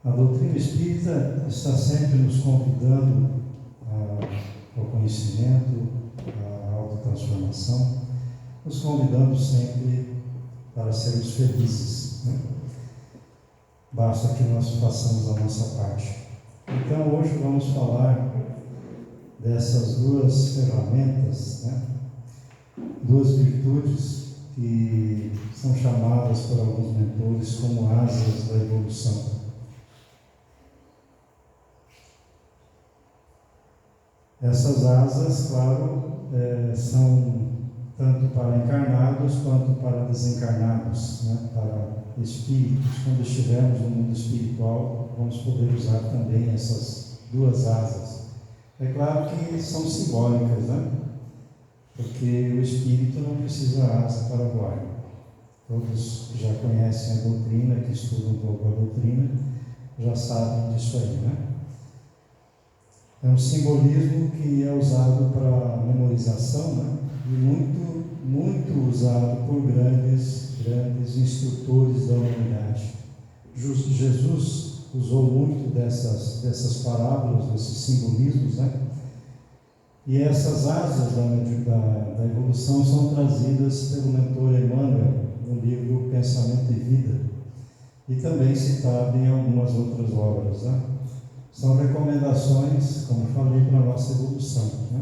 A doutrina espírita está sempre nos convidando ao conhecimento, à autotransformação, nos convidando sempre para sermos felizes, né? Basta que nós façamos a nossa parte. Então, hoje vamos falar dessas duas ferramentas, né? Duas virtudes que são chamadas por alguns mentores como asas da evolução. Essas asas, claro, são tanto para encarnados quanto para desencarnados, né? Para espíritos. Quando estivermos no mundo espiritual, vamos poder usar também essas duas asas. É claro que são simbólicas, né? Porque o espírito não precisa asa para voar. Todos que já conhecem a doutrina, que estudam um pouco a doutrina, já sabem disso aí, né? É um simbolismo que é usado para memorização, né? E muito usado por grandes instrutores da humanidade. Jesus usou muito dessas parábolas, desses simbolismos, né? E essas asas da evolução são trazidas pelo mentor Emmanuel no livro Pensamento e Vida, e também citado em algumas outras obras, né? São recomendações, como falei, para a nossa evolução, né?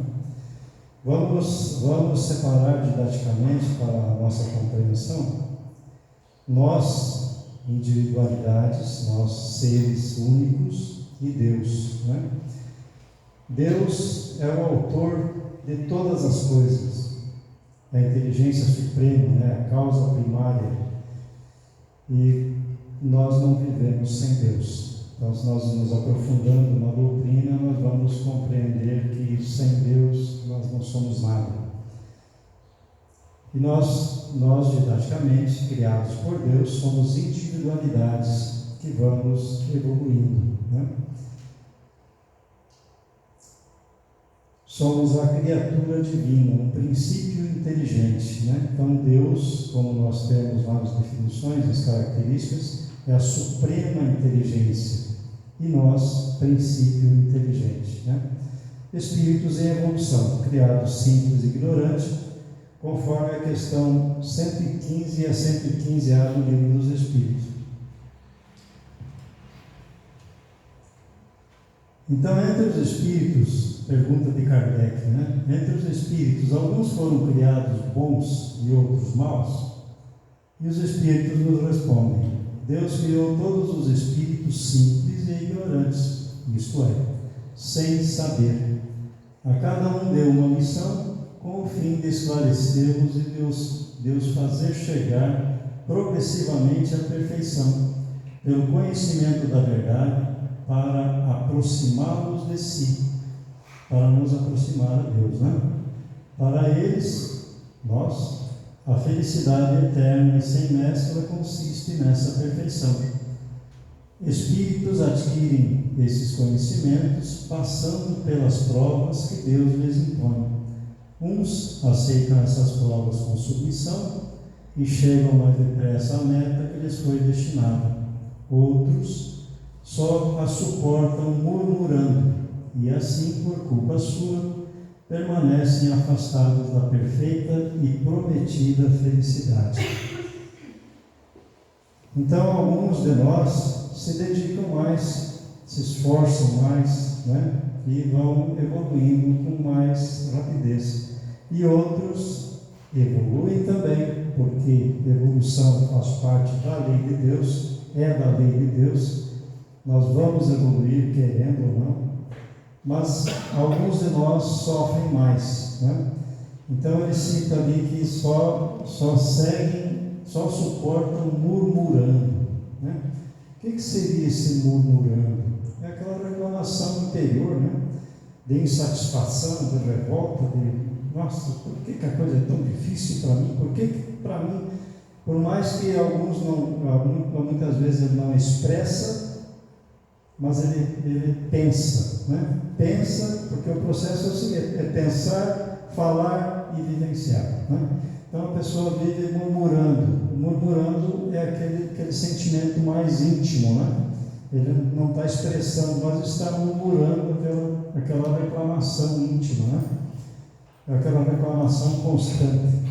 Vamos separar didaticamente para a nossa compreensão. Nós, individualidades, nós seres únicos e Deus, né? Deus é o autor de todas as coisas, a inteligência suprema, né? A causa primária, e nós não vivemos sem Deus. Então, se nós nos aprofundando na doutrina, nós vamos compreender que sem Deus nós não somos nada. E nós didaticamente, criados por Deus, somos individualidades que vamos evoluindo, né? Somos a criatura divina, um princípio inteligente, né? Então, Deus, como nós temos lá nas definições, as características, é a suprema inteligência, e nós, princípio inteligente, né? Espíritos em evolução, criados simples e ignorantes, conforme a questão 115 e a 115A do Livro dos Espíritos. Então, entre os espíritos, pergunta de Kardec, né? Entre os espíritos, alguns foram criados bons e outros maus? E os espíritos nos respondem: Deus criou todos os espíritos simples e ignorantes, isto é, sem saber. A cada um deu uma missão com o fim de esclarecê-los e Deus fazer chegar progressivamente à perfeição, pelo conhecimento da verdade, para aproximá-los de si, para nos aproximar a Deus, né? Para eles, nós, a felicidade eterna e sem mescla consiste nessa perfeição. Espíritos adquirem esses conhecimentos passando pelas provas que Deus lhes impõe. Uns aceitam essas provas com submissão e chegam mais depressa à meta que lhes foi destinada. Outros só a suportam murmurando e assim, por culpa sua, permanecem afastados da perfeita e prometida felicidade. Então, alguns de nós se dedicam mais, se esforçam mais, né? E vão evoluindo com mais rapidez. E outros evoluem também, porque evolução faz parte da lei de Deus, é da lei de Deus. Nós vamos evoluir, querendo ou não, mas alguns de nós sofrem mais, né? Então ele cita ali que só suportam murmurando, né? O que seria esse murmurando? É aquela reclamação interior, né? De insatisfação, de revolta, de nossa, por que a coisa é tão difícil para mim? Por que para mim, por mais que alguns muitas vezes ele não expressa, mas ele pensa, né? Pensa, porque o processo é o seguinte: é pensar, falar e vivenciar, né? Então a pessoa vive murmurando. Murmurando é aquele sentimento mais íntimo, né? Ele não está expressando, mas está murmurando aquela reclamação íntima, né? Aquela reclamação constante.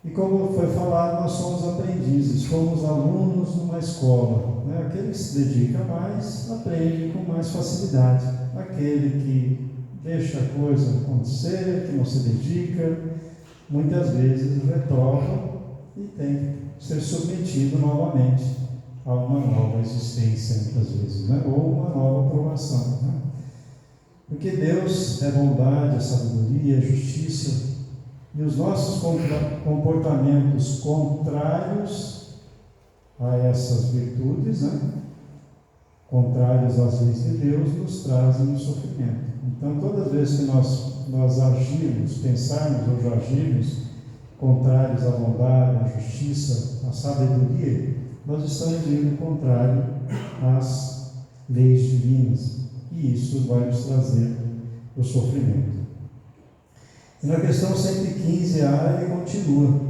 E como foi falado, nós somos aprendizes, somos alunos numa escola, né? Aquele que se dedica mais, aprende com mais facilidade. Aquele que deixa a coisa acontecer, que não se dedica, muitas vezes reprova e tem que ser submetido novamente a uma nova existência, muitas vezes, né? Ou uma nova aprovação, né? Porque Deus é bondade, é sabedoria, é justiça, e os nossos comportamentos contrários a essas virtudes, né? Contrários às leis de Deus, nos trazem o sofrimento. Então, todas as vezes que nós agirmos, pensarmos ou agirmos contrários à bondade, à justiça, à sabedoria, nós estamos indo contrário às leis divinas, e isso vai nos trazer o sofrimento. E na questão 115A ele continua: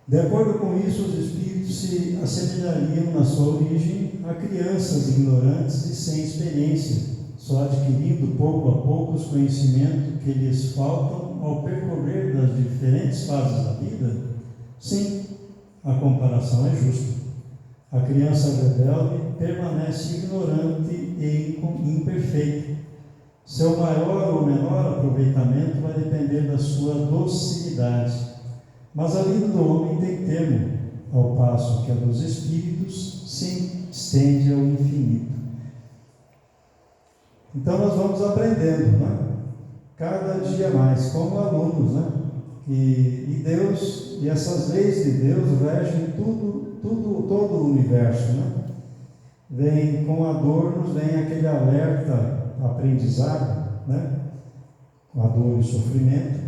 de acordo com isso, os espíritos se assemelhariam na sua origem a crianças ignorantes e sem experiência, só adquirindo pouco a pouco os conhecimentos que lhes faltam ao percorrer das diferentes fases da vida? Sim, a comparação é justa. A criança rebelde permanece ignorante e imperfeita. Seu maior ou menor aproveitamento vai depender da sua docilidade. Mas a vida do homem tem termo, ao passo que a dos espíritos se estende ao infinito. Então nós vamos aprendendo, né? Cada dia mais, como alunos, né? E Deus, e essas leis de Deus regem todo o universo, né? Vem com adornos, vem aquele alerta, aprendizado, né? A dor e o sofrimento,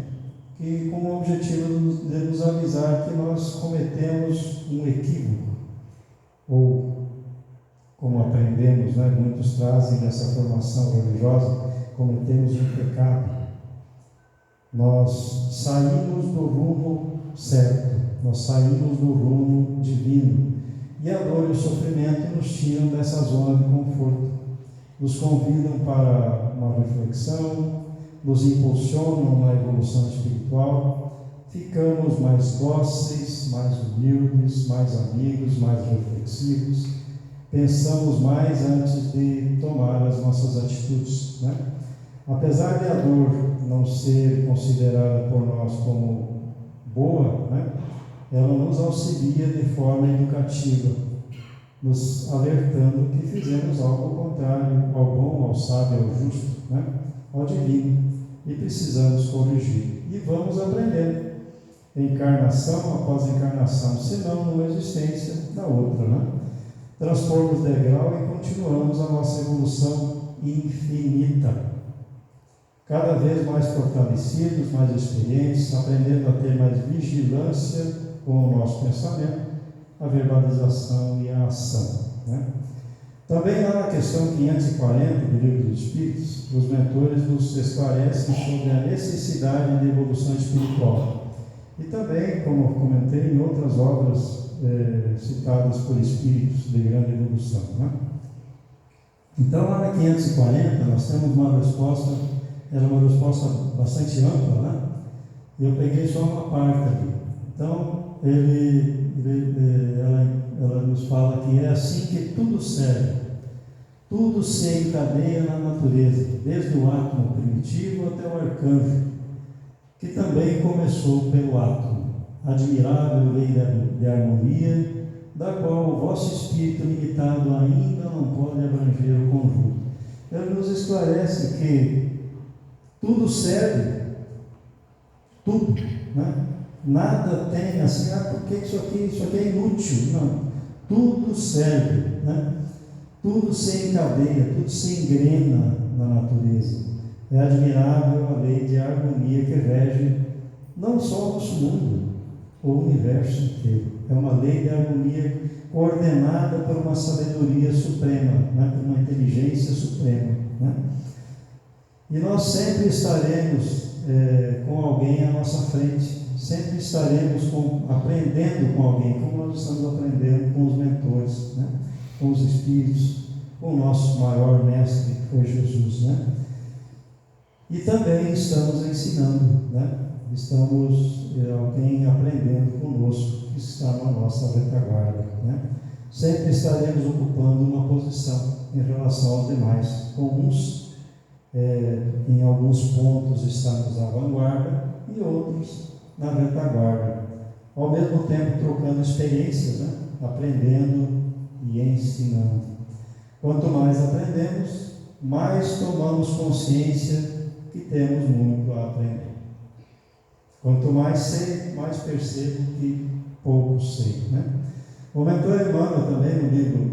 que com o objetivo de nos avisar que nós cometemos um equívoco, ou como aprendemos, né? Muitos trazem nessa formação religiosa, cometemos um pecado. Nós saímos do rumo certo, nós saímos do rumo divino, e a dor e o sofrimento nos tiram dessa zona de conforto, nos convidam para uma reflexão, nos impulsionam na evolução espiritual, ficamos mais dóceis, mais humildes, mais amigos, mais reflexivos, pensamos mais antes de tomar as nossas atitudes, né? Apesar de a dor não ser considerada por nós como boa, né? Ela nos auxilia de forma educativa, nos alertando que fizemos algo contrário ao bom, ao sábio, ao justo, né? Ao divino, e precisamos corrigir. E vamos aprendendo, encarnação após encarnação, senão numa existência da outra, né? Transpormos degrau e continuamos a nossa evolução infinita. Cada vez mais fortalecidos, mais experientes, aprendendo a ter mais vigilância com o nosso pensamento, a verbalização e a ação, né? Também lá na questão 540 do Livro dos Espíritos, os mentores nos esclarecem sobre a necessidade de evolução espiritual. E também, como comentei, em outras obras citadas por espíritos de grande evolução, né? Então, lá na 540, nós temos uma resposta, era uma resposta bastante ampla, né? E eu peguei só uma parte aqui. Então, ela nos fala que é assim que tudo serve, tudo se encadeia na natureza, desde o átomo primitivo até o arcanjo, que também começou pelo átomo, admirável lei de harmonia, da qual o vosso espírito limitado ainda não pode abranger o conjunto. Ele nos esclarece que tudo serve, tudo, né? Nada tem assim, porque isso aqui é inútil. Não, tudo serve, né? Tudo se encadeia, tudo se engrena na natureza. É admirável a lei de harmonia que rege não só o nosso mundo, o universo inteiro. É uma lei de harmonia coordenada por uma sabedoria suprema, né? Por uma inteligência suprema, né? E nós sempre estaremos com alguém à nossa frente, sempre estaremos aprendendo com alguém, como nós estamos aprendendo com os mentores, né? Com os Espíritos, com o nosso maior mestre, que foi Jesus, né? E também estamos ensinando, né? Estamos alguém aprendendo conosco, que está na nossa retaguarda, né? Sempre estaremos ocupando uma posição em relação aos demais. Com uns, em alguns pontos, estamos à vanguarda e outros na retaguarda. Ao mesmo tempo, trocando experiências, né? Aprendendo e ensinando. Quanto mais aprendemos, mais tomamos consciência que temos muito a aprender. Quanto mais sei, mais percebo que pouco sei, né? O mentor Emmanuel também, no livro,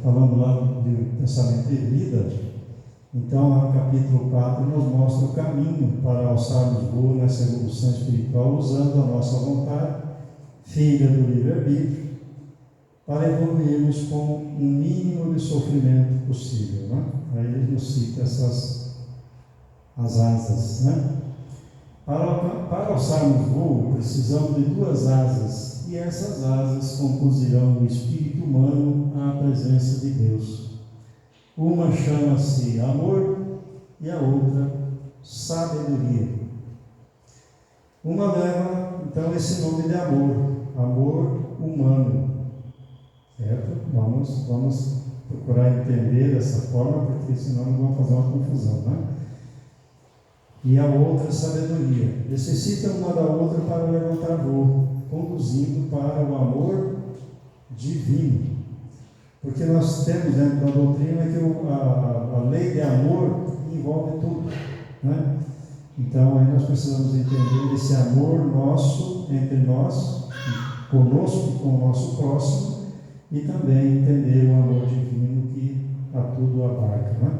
falando lá do livro Pensamento e Vida, então lá no capítulo 4, nos mostra o caminho para alçarmos voo nessa evolução espiritual, usando a nossa vontade, filha do livre-arbítrio, para evoluirmos com o mínimo de sofrimento possível, né? Aí ele nos cita as asas, né? Para alçarmos voo, precisamos de 2 asas, e essas asas conduzirão o espírito humano à presença de Deus. Uma chama-se amor e a outra sabedoria. Uma leva, então, esse nome de amor humano, certo? Vamos procurar entender dessa forma, porque senão não vamos fazer uma confusão, né? E a outra, sabedoria. Necessitam uma da outra para levantar voo, conduzindo para o amor divino. Porque nós temos dentro da doutrina que a lei de amor envolve tudo, né? Então aí nós precisamos entender esse amor nosso, entre nós, conosco e com o nosso próximo, e também entender o amor divino que a tudo abarca, né?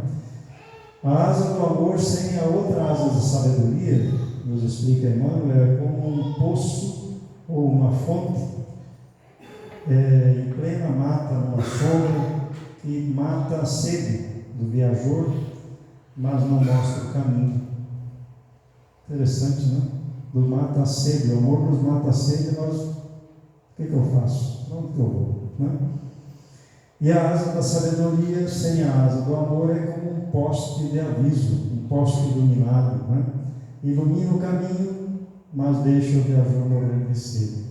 A asa do amor sem a outra asa de sabedoria, nos explica Emmanuel, é como um poço ou uma fonte em plena mata, numa sombra, que mata a sede do viajor, mas não mostra o caminho. Interessante, né? Nos mata a sede, o amor nos mata a sede, o que eu faço? Onde que eu vou? Né? E a asa da sabedoria sem a asa do amor é como um poste de aviso, um poste iluminado, né? Ilumina o caminho, mas deixa o viajor morrer de sede.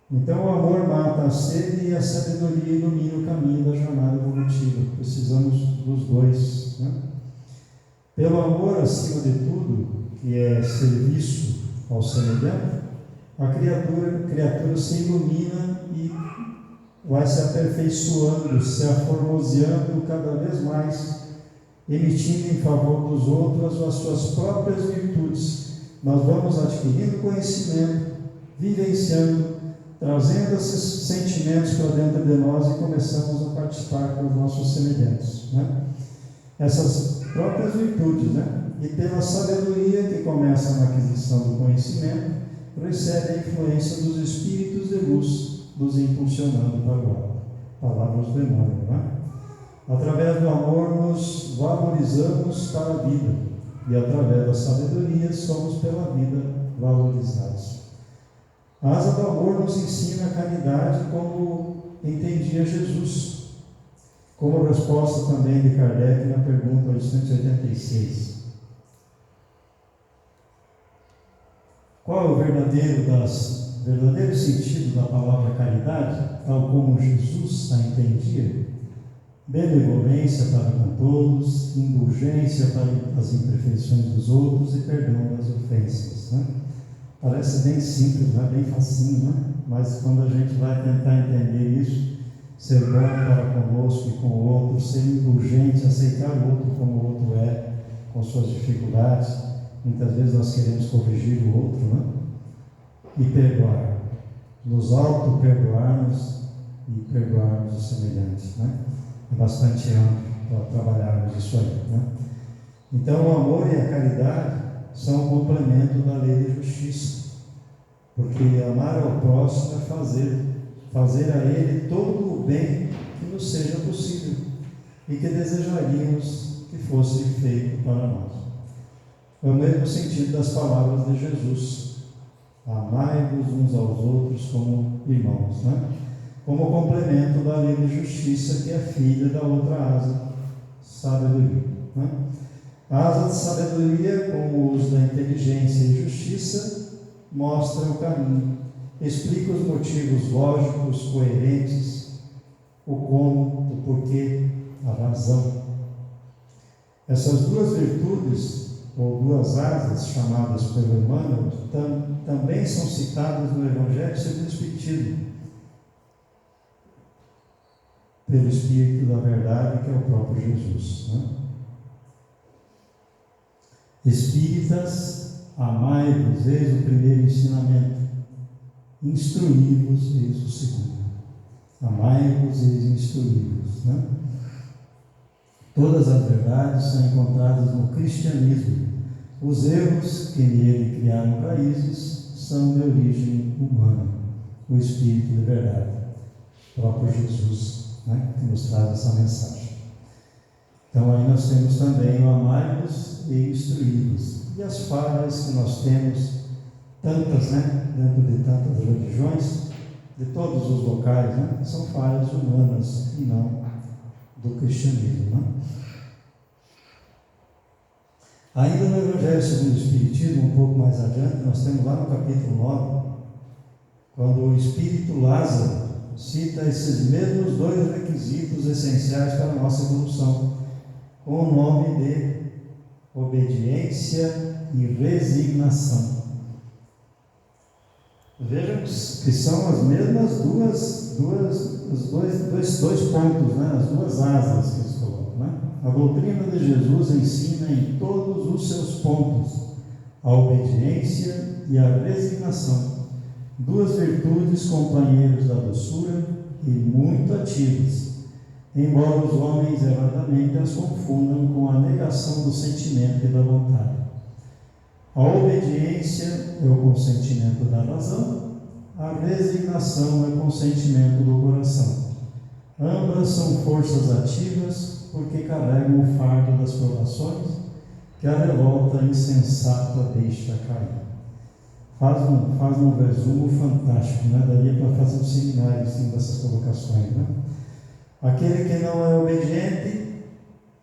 Então o amor mata a sede e a sabedoria ilumina o caminho da jornada evolutiva. Precisamos dos dois, né? Pelo amor acima de tudo, que é serviço ao semelhante, a criatura se ilumina e vai se aperfeiçoando, se aformoseando cada vez mais, emitindo em favor dos outros as suas próprias virtudes. Nós vamos adquirindo conhecimento, vivenciando, trazendo esses sentimentos para dentro de nós e começamos a participar com os nossos semelhantes, né? Essas próprias virtudes, né? E pela sabedoria que começa na aquisição do conhecimento, recebe a influência dos espíritos de luz, nos impulsionando para o alto. Palavras do Emmanuel, né? Através do amor nos valorizamos para a vida e através da sabedoria somos pela vida valorizados. A asa do amor nos ensina a caridade como entendia Jesus, como resposta também de Kardec na pergunta 886. Qual é o verdadeiro sentido da palavra caridade, tal como Jesus a entendia? Benevolência para com todos, indulgência para as imperfeições dos outros e perdão das ofensas, né? Parece bem simples, né? Bem facinho, né? Mas quando a gente vai tentar entender isso, ser bom para conosco e com o outro, ser indulgente, aceitar o outro como o outro é, com suas dificuldades, muitas vezes nós queremos corrigir o outro, né? E perdoar, nos auto-perdoarmos e perdoarmos os semelhantes, né? É bastante amplo para trabalharmos isso aí, né? Então o amor e a caridade são um complemento da lei de justiça, porque amar ao próximo é fazer a ele todo o bem que nos seja possível e que desejaríamos que fosse feito para nós. É o mesmo sentido das palavras de Jesus: amai-vos uns aos outros como irmãos, né? Como complemento da lei de justiça, que é filha da outra asa, sabedoria, né? A asa de sabedoria, com o uso da inteligência e justiça, mostra o caminho, explica os motivos lógicos, coerentes, o como, o porquê, a razão. Essas duas virtudes, ou duas asas, chamadas pelo Emmanuel, também são citadas no Evangelho segundo o Espiritismo, pelo Espírito da Verdade, que é o próprio Jesus, né? Espíritas, amai-vos, eis o primeiro ensinamento. Instruí-vos, eis o segundo. Amai-vos, eis instruí-vos, né? Todas as verdades são encontradas no cristianismo. Os erros que nele criaram raízes são de origem humana. O Espírito de verdade, o próprio Jesus, né, que nos traz essa mensagem. Então aí nós temos também o amai-vos e instruí-vos. E as falhas que nós temos, tantas, né, dentro de tantas religiões, de todos os locais, né, são falhas humanas e não do cristianismo, né? Ainda no Evangelho segundo o Espiritismo, um pouco mais adiante, nós temos lá no capítulo 9, quando o Espírito Lázaro cita esses mesmos dois requisitos essenciais para a nossa evolução, com o nome de obediência e resignação. Vejam que são as mesmas dois pontos, né? As duas asas que eles colocam, né? A doutrina de Jesus ensina em todos os seus pontos a obediência e a resignação, duas virtudes companheiras da doçura e muito ativas, embora os homens erradamente as confundam com a negação do sentimento e da vontade. A obediência é o consentimento da razão, a resignação é o consentimento do coração. Ambas são forças ativas porque carregam o fardo das provações que a revolta insensata deixa cair. Faz um resumo fantástico, né? Daria para fazer um seminário assim, dessas colocações, né? Aquele que não é obediente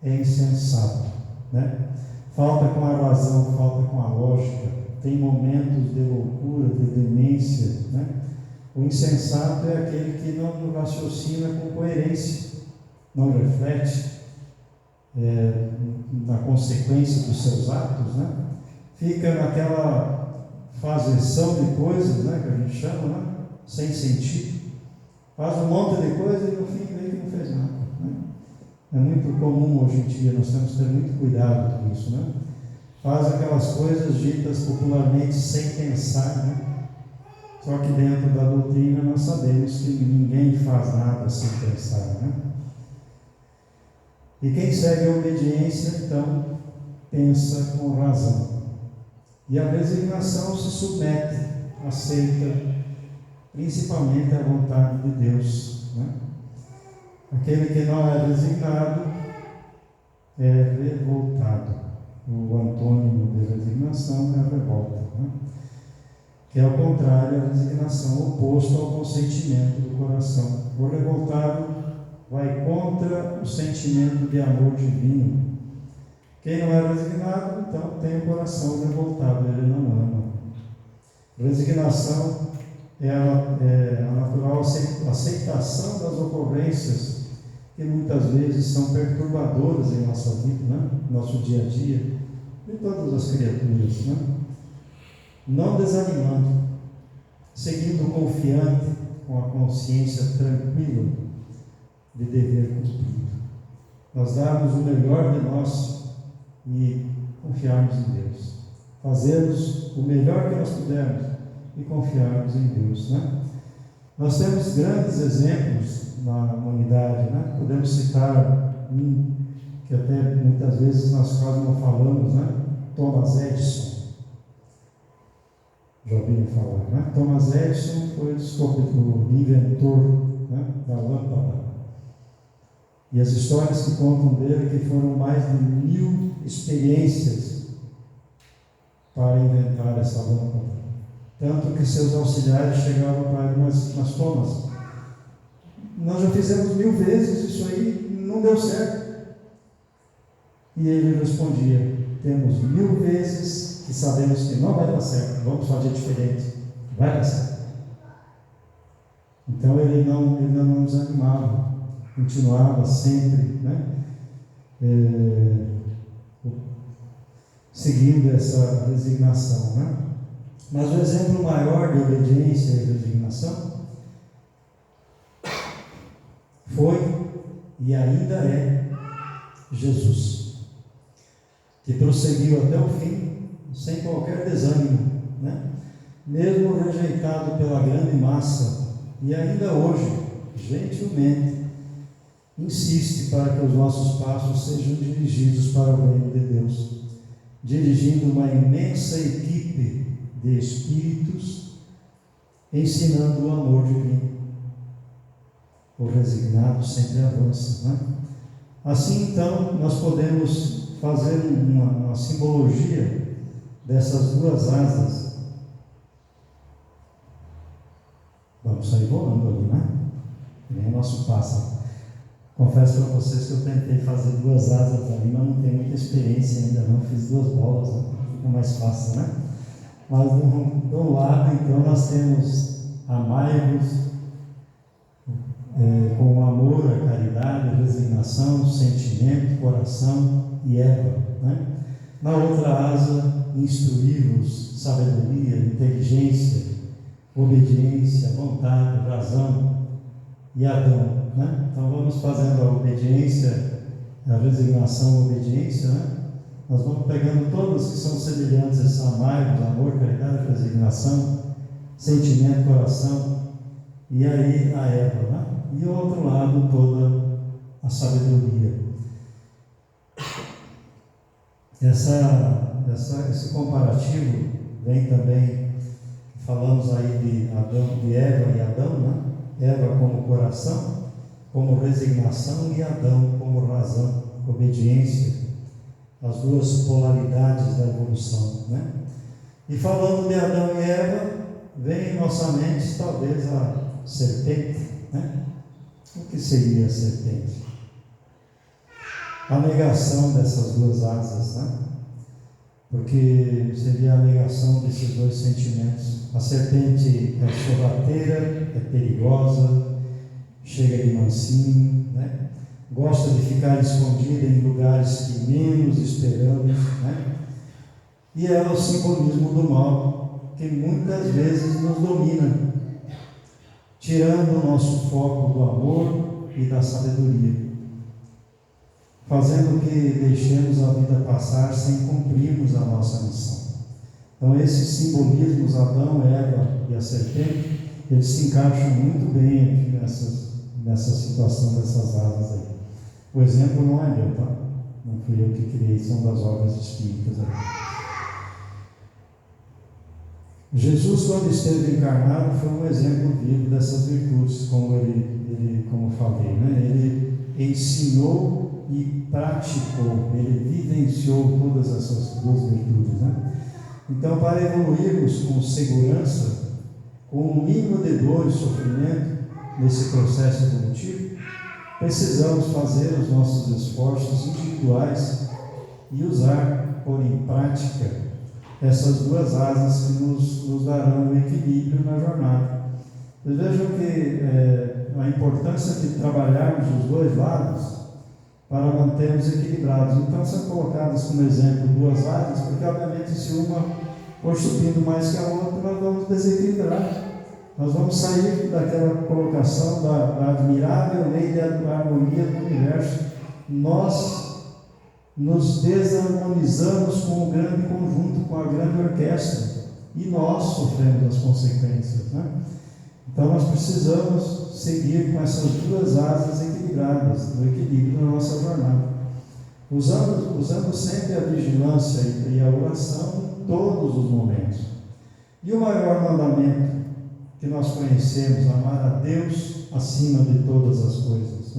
é insensato, né? Falta com a razão, falta com a lógica, tem momentos de loucura, de demência, né? O insensato é aquele que não raciocina com coerência, não reflete na consequência dos seus atos, né? Fica naquela fazerção de coisas, né, que a gente chama, né, sem sentido. Faz um monte de coisa e no fim vê que não fez nada, né? É muito comum hoje em dia, nós temos que ter muito cuidado com isso, né? Faz aquelas coisas ditas popularmente sem pensar, né? Só que dentro da doutrina nós sabemos que ninguém faz nada sem pensar, né? E quem segue a obediência, então, pensa com razão. E a resignação se submete, aceita, principalmente a vontade de Deus, né? Aquele que não é resignado é revoltado. O antônimo de resignação é a revolta, né? Que é ao contrário, a resignação oposta ao consentimento do coração. O revoltado vai contra o sentimento de amor divino. Quem não é resignado, então tem o coração revoltado, ele não ama. Resignação é a natural aceitação das ocorrências que muitas vezes são perturbadoras em nossa vida, né? Nosso dia a dia, de todas as criaturas, né? Não desanimando, seguindo confiante, com a consciência tranquila de dever cumprido. Nós darmos o melhor de nós e confiarmos em Deus. Fazermos o melhor que nós pudermos e confiarmos em Deus, né? Nós temos grandes exemplos na humanidade, né? Podemos citar um que até muitas vezes nós quase não falamos, né? Thomas Edison. Já ouviram falar, né? Thomas Edison foi o inventor, né, da lâmpada. E as histórias que contam dele é que foram mais de 1000 experiências para inventar essa lâmpada. Tanto que seus auxiliares chegavam para ele, mas Thomas, nós já fizemos 1000 vezes isso aí, não deu certo. E ele respondia: temos 1000 vezes que sabemos que não vai dar certo, vamos fazer diferente, vai dar certo. Então ele não desanimava, continuava sempre, seguindo essa resignação, Mas o exemplo maior de obediência e resignação foi e ainda é Jesus, que prosseguiu até o fim, sem qualquer desânimo, mesmo rejeitado pela grande massa, e ainda hoje, gentilmente, insiste para que os nossos passos sejam dirigidos para o reino de Deus, dirigindo uma imensa equipe de espíritos, ensinando o amor divino. O resignado sempre avança, Assim, então, nós podemos fazer uma simbologia dessas duas asas. Vamos sair voando ali, Que nem o nosso pássaro. Confesso para vocês que eu tentei fazer 2 asas ali, mas não tenho muita experiência ainda não. Fiz 2 bolas, Fica mais fácil, Mas do lado, então, nós temos amai-vos com amor, a caridade, a resignação, sentimento, coração e Eva, Na outra asa, instruí-vos, sabedoria, inteligência, obediência, vontade, razão e Adão, Então vamos fazendo a obediência, a resignação, a obediência, Nós vamos pegando todas que são semelhantes a amor, caridade, resignação, sentimento, coração, e aí a Eva, E ao outro lado toda a sabedoria. Esse comparativo vem também, falamos aí de Eva e Adão, Eva como coração, como resignação, e Adão como razão, obediência, as duas polaridades da evolução, E falando de Adão e Eva, vem em nossa mente talvez a serpente, O que seria a serpente? A negação dessas duas asas, Porque seria a negação desses 2 sentimentos. A serpente é sorrateira, é perigosa, chega de mansinho, Gosta de ficar escondida em lugares que menos esperamos, E é o simbolismo do mal que muitas vezes nos domina, tirando o nosso foco do amor e da sabedoria, fazendo que deixemos a vida passar sem cumprirmos a nossa missão. Então esses simbolismos, Adão, Eva e a serpente, eles se encaixam muito bem aqui nessa situação dessas asas aí. O exemplo não é meu, Não fui eu que criei, são das obras espíritas aí. Jesus, quando esteve encarnado, foi um exemplo vivo dessas virtudes, como falei, Ele ensinou e praticou, ele vivenciou todas essas 2 virtudes, Então, para evoluirmos com segurança, com o mínimo de dor e sofrimento nesse processo evolutivo, precisamos fazer os nossos esforços individuais e pôr em prática essas 2 asas que nos darão o equilíbrio na jornada. Vocês vejam que a importância de trabalharmos os 2 lados para mantermos equilibrados. Então são colocadas como exemplo 2 asas, porque obviamente se uma for subindo mais que a outra, nós vamos desequilibrar. Nós vamos sair daquela colocação da admirável lei de harmonia do universo. Nós nos desarmonizamos com o grande conjunto, com a grande orquestra, e nós sofremos as consequências, Então nós precisamos seguir com essas 2 asas equilibradas, no equilíbrio da nossa jornada, usando sempre a vigilância e a oração em todos os momentos. E o maior mandamento que nós conhecemos, amar a Deus acima de todas as coisas,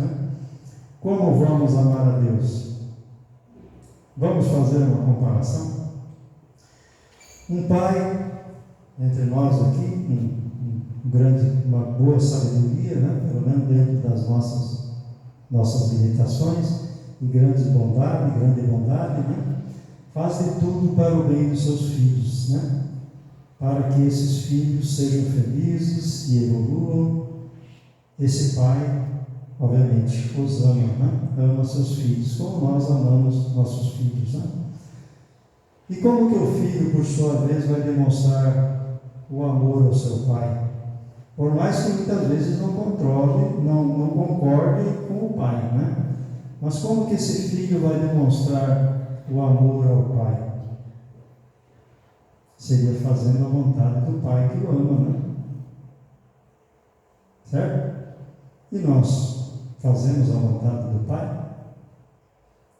Como vamos amar a Deus? Vamos fazer uma comparação? Um pai entre nós aqui, uma boa sabedoria, né? Pelo menos dentro das nossas limitações, e grande bondade, né? Faz de tudo para o bem dos seus filhos, né? Para que esses filhos sejam felizes e evoluam. Esse pai, obviamente, os ama, né? Ama seus filhos, como nós amamos nossos filhos, né? E como que o filho, por sua vez, vai demonstrar o amor ao seu pai? Por mais que muitas vezes não concorde com o pai, né? Mas como que esse filho vai demonstrar o amor ao pai? Seria fazendo a vontade do pai que o ama, né? Certo? E nós fazemos a vontade do pai?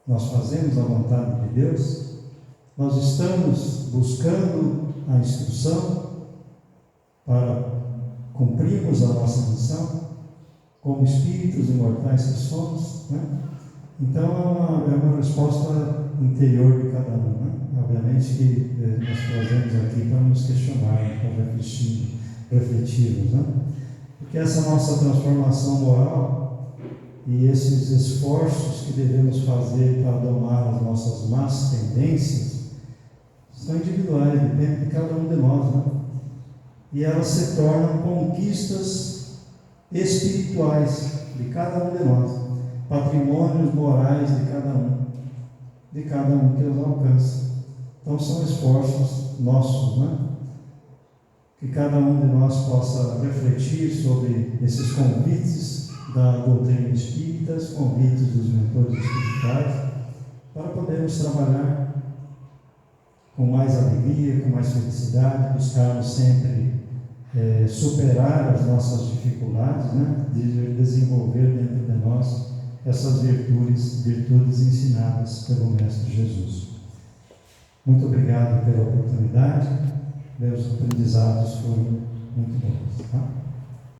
Nós fazemos a vontade de Deus? Nós estamos buscando a instrução para cumprirmos a nossa missão como espíritos imortais que somos, né? Então é uma resposta interior de cada um, né? Obviamente que nós trazemos aqui para nos questionar, para refletirmos, né? Porque essa nossa transformação moral e esses esforços que devemos fazer para domar as nossas más tendências são individuais, dependem de cada um de nós, né? E elas se tornam conquistas espirituais de cada um de nós, patrimônios morais de cada um que os alcança. Então são esforços nossos, né? Que cada um de nós possa refletir sobre esses convites da doutrina espírita, os convites dos mentores espirituais, para podermos trabalhar com mais alegria, com mais felicidade, buscarmos sempre superar as nossas dificuldades, né? De desenvolver dentro de nós essas virtudes ensinadas pelo Mestre Jesus. Muito obrigado pela oportunidade. Meus aprendizados foram muito bons. Tá?